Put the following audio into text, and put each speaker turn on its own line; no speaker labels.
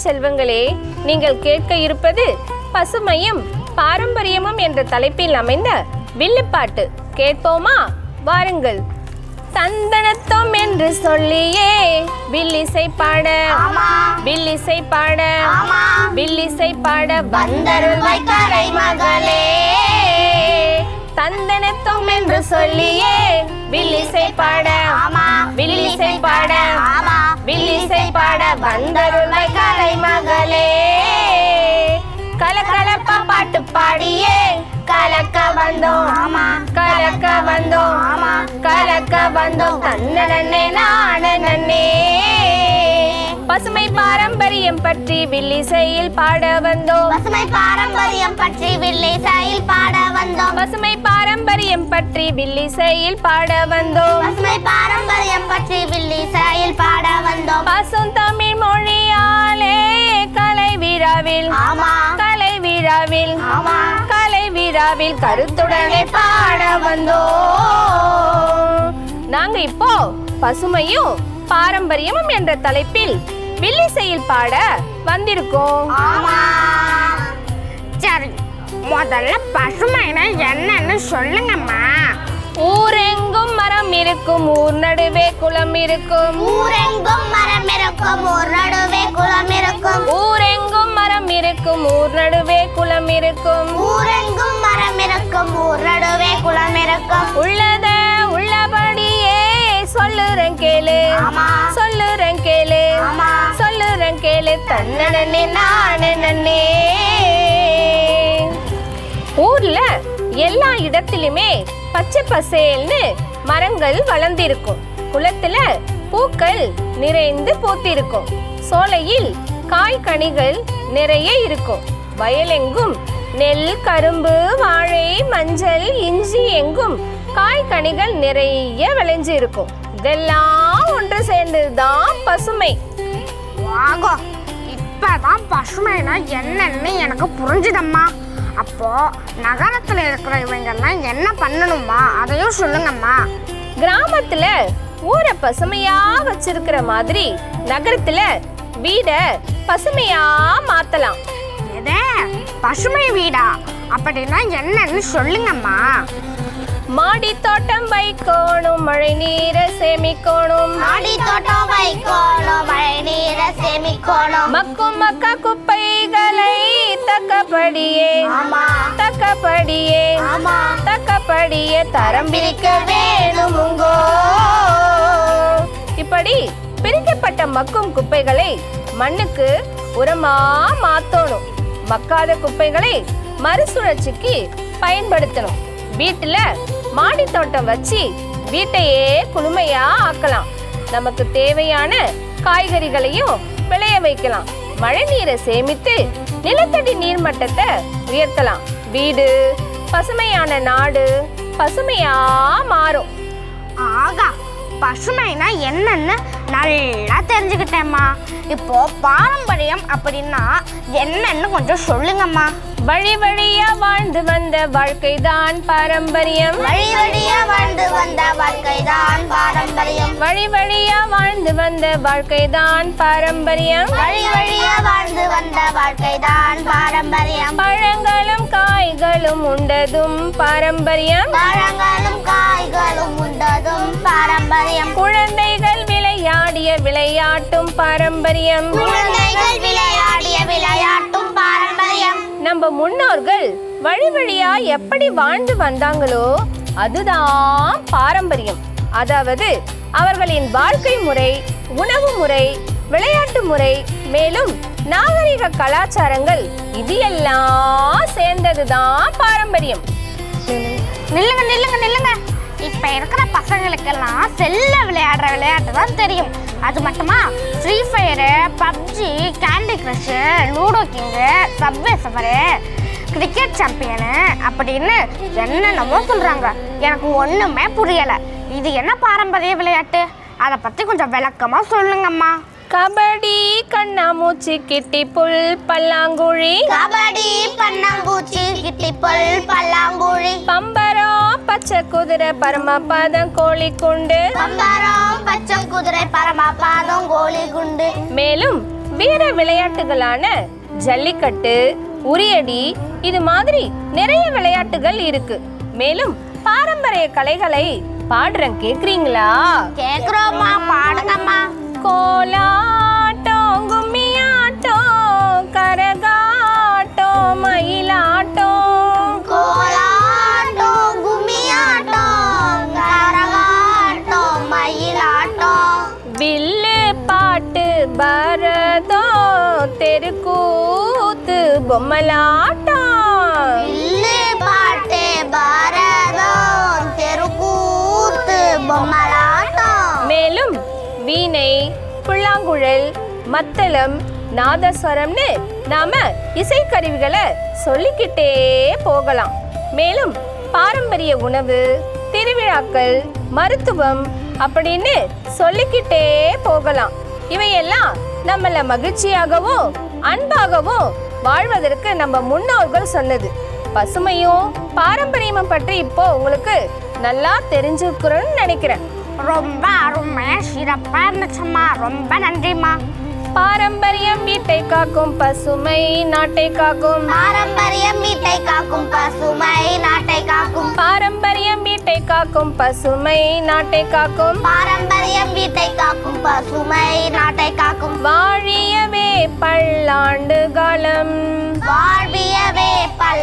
செல்வங்களே, நீங்கள் கேட்க இருப்பது பசுமையும் பாரம்பரியமும் என்ற தலைப்பில் அமைந்த வில்லுப்பாட்டு. கேட்போமா? வாருங்கள். தந்தனத்தம் என்று சொல்லியே வில்லிசை பாட, வில்லிசை பாட, வில்லிசை பாட வந்தருள்வாய் கலை மகளே. தந்தனத்தம் என்று சொல்லியே வில்லிசை பாட, வில்லிசை பாட, வில்லிசை பாட வந்தருள்வாய் கலை மகளே. கலகலப்பா பாட்டு பாடியே கலக்க வந்தோம், கலக்க வந்தோம், கலக்க வந்தோம் தன்னே நானே. பசுமை பாரம்பரியம் பற்றி வில்லிசையில் பாட வந்தோம்,
பசுமை பாரம்பரியம் பற்றி வில்லிசையில் பாட வந்தோம்,
பசுமை பாரம்பரியம் பற்றி வில்லிசையில் பாட வந்தோம்,
பசுமை பாரம்பரியம் பற்றி வில்லிசையில் பாட வந்தோம்.
பசும் தமிழ் மொழியாலே கலை விழாவில், கலை விழாவில், கலை விழாவில் கருத்துடனே பாட வந்தோம். நாங்க இப்போ பசுமையும் பாரம்பரியமும் என்ற தலைப்பில் வில்லிசையில் பாட வந்திருக்கோம்.
சரி, முதல்ல பசுமைனா என்னன்னு சொல்லுங்கம்மா.
ஊரெங்கும் மரம் இருக்கும், ஊர் நடுவே குளம் இருக்கும்,
ஊரெங்கும் மரம் இருக்கும், ஊர் நடுவே குளம் இருக்கும்,
ஊரெங்கும் மரம் இருக்கும், ஊர் நடுவே குளம் இருக்கும்,
ஊரெங்கும் மரம் இருக்கும், ஊர் நடுவே குளம் இருக்கும்.
உள்ளத உள்ளபடியே சொல்லுறேன் கேளு, சொல்லுறேன் கேளு, சொல்லுறேன் கேளு தன்னே நானே. ஊர்ல எல்லா இடத்திலுமே பச்சை பசேல்னு மரங்கள் வளர்ந்திருக்கும். குளத்துல பூக்கள் நிறைந்து பூத்திருக்கும். சோலையில் காய்கனிகள் நிறைய இருக்கும். வயலெங்கும் நெல், கரும்பு, வாழை, மஞ்சள், இஞ்சி எங்கும் காய்கனிகள் நிறைய விளைஞ்சு இருக்கும். இதெல்லாம் ஒன்று சேர்ந்ததுதான் பசுமை.
இப்பதான் பசுமைனா என்னன்னு எனக்கு புரிஞ்சுதம்மா. அப்போ நகரத்துல இருக்கிற இவங்கெல்லாம் என்ன பண்ணணுமா அதையும் சொல்லுங்கம்மா.
கிராமத்துல ஊரை பசுமையா வச்சிருக்கிற மாதிரி நகரத்துல வீட பசுமையா மாத்தலாம்.
எதே பசுமை வீடா? அப்படின்னா என்னன்னு சொல்லுங்கம்மா.
மாடி தோட்டம் வைக்கணும், மழை நீரை சேமிக்கணும்,
மாடி தோட்டம் வைக்கணும், மழை நீரை சேமிக்கணும்,
மக்கும் மக்கா குப்பைகளை தக்கப்படியே, தக்கப்படியே, தக்கப்படியே தரம் பிரிக்க வேணுமுங்கோ. இப்படி பிரிக்கப்பட்ட மக்கும் குப்பைகளை மண்ணுக்கு உரமா மாத்தணும். மக்காத குப்பைகளை மறுசுழற்சிக்கு பயன்படுத்தணும். வீட்டுல மாடி தோட்டம் வச்சு வீட்டையே குளுமையா ஆக்கலாம். நமக்கு தேவையான காய்கறிகளையும் விளைய வைக்கலாம். மழை நீரை சேமித்து நிலத்தடி நீர் மட்டத்தை உயர்த்தலாம். வீடு பசுமையான நாடு பசுமையா மாறும்.
ஆகா, பசுமைனா என்னன்னு நல்லா தெரிஞ்சுக்கிட்டேம்மா. இப்போ பாரம்பரியம் அப்படின்னா என்னன்னு கொஞ்சம் சொல்லுங்கம்மா.
வழி வழியா வாழ்ந்து வந்த வாழ்க்கைதான் பாரம்பரியம்,
வழி வழியா வாழ்ந்து வந்த வாழ்க்கைதான் பாரம்பரியம்,
வழி வழியா வாழ்ந்து வந்த வாழ்க்கைதான் பாரம்பரியம்,
வழி வழியா வாழ்ந்து வந்த வாழ்க்கைதான் பாரம்பரியம்.
பழங்களும் காய்களும் உண்டதும் பாரம்பரியம்,
பழங்களும் காய்களும் உண்டதும் பாரம்பரியம்,
குழந்தைகள் விளையாடிய விளையாட்டும் பாரம்பரியம்,
குழந்தைகள் விளையாடிய விளையாட்டும் பாரம்பரியம்.
நம்ம முன்னோர்கள் வழி வழியா எப்படி வாழ்ந்து வந்தாங்களோ அதுதான் பாரம்பரியம். அதாவது அவர்களின் வாழ்க்கை முறை, உணவு முறை, விளையாட்டு முறை, மேலும் நாகரிக கலாச்சாரங்கள் இது எல்லாம் சேர்ந்ததுதான் பாரம்பரியம்.
நில்லுங்க நில்லுங்க நில்லுங்க. இப்ப இருக்கிற பசங்களுக்கெல்லாம் செல்ல விளையாடுற விளையாட்டு தான் தெரியும். அது மட்டுமா Free Fire, PUBG, Candy Crush, Ludo King, Subway surfer, cricket champion அப்படின்னு என்னென்னமோ சொல்றாங்க. எனக்கு ஒண்ணுமே புரியல. இது என்ன பாரம்பரிய விளையாட்டு? அதை பத்தி கொஞ்சம் விளக்கமா சொல்லுங்கம்மா.
கபடி, கண்ணாமூச்சி, கிட்டிப்புல், பல்லாங்குழி,
கபடி, பன்னாங்குச்சி, கிட்டிப்புல், பல்லாங்குழி,
பம்பரம், பச்சை குதிரை, பரமபாதம், கோழி குண்டு,
பம்பரம், பச்சை குதிரை, பரமபாதம், கோழி குண்டு,
மேலும் வீர விளையாட்டுகளான ஜல்லிக்கட்டு, உரியடி, இது மாதிரி நிறைய விளையாட்டுகள் இருக்கு. மேலும் பாரம்பரிய கலைகளை பாடுறேன், கேக்குறீங்களா?
கேக்குறோம்மா, பாடுங்கம்மா.
கோலாட்டம், கும்மியாட்டம், கரகாட்டம், மயிலாட்டம்.
கோலாட்டம், கும்மியாட்டம், கரகாட்டம், மயிலாட்டம்.
வில்லு பாட்டு, பரதம், தெருக்கூத்து, பொம்மலாட்டம்.
வில்லு பாட்டு, பரதம், தெருக்கூத்து, பொம்மலாட்டம்.
மேலும் வீணை, புல்லாங்குழல், மத்தளம், நாதஸ்வரம்னு நாம இசைக்கருவிகளை சொல்லிக்கிட்டே போகலாம். மேலும் பாரம்பரிய உணவு, திருவிழாக்கள், மருத்துவம் அப்படின்னு சொல்லிக்கிட்டே போகலாம். இவையெல்லாம் நம்மள மகிழ்ச்சியாகவும் அன்பாகவும் வாழ்வதற்கு நம்ம முன்னோர்கள் சொன்னது. பசுமையும் பாரம்பரியமும் பற்றி இப்போ உங்களுக்கு நல்லா தெரிஞ்சுக்கிறோன்னு நினைக்கிறேன்.
ரொம்ப அருமையா சிறப்பா இருந்துச்சும்மா. ரொம்ப நன்றிம்மா.
பாரம்பரியம் வீட்டை காக்கும், பசுமை நாட்டை காக்கும்.
பாரம்பரியம் வீட்டை காக்கும், பசுமை நாட்டை காக்கும்.
பாரம்பரியம் வீட்டை காக்கும், பசுமை நாட்டை காக்கும்.
பாரம்பரியம் வீட்டை காக்கும், பசுமை நாட்டை காக்கும்.
வாழியவே பல்லாண்டு காலம்.
வாழ்வியவே பல்லாண்டு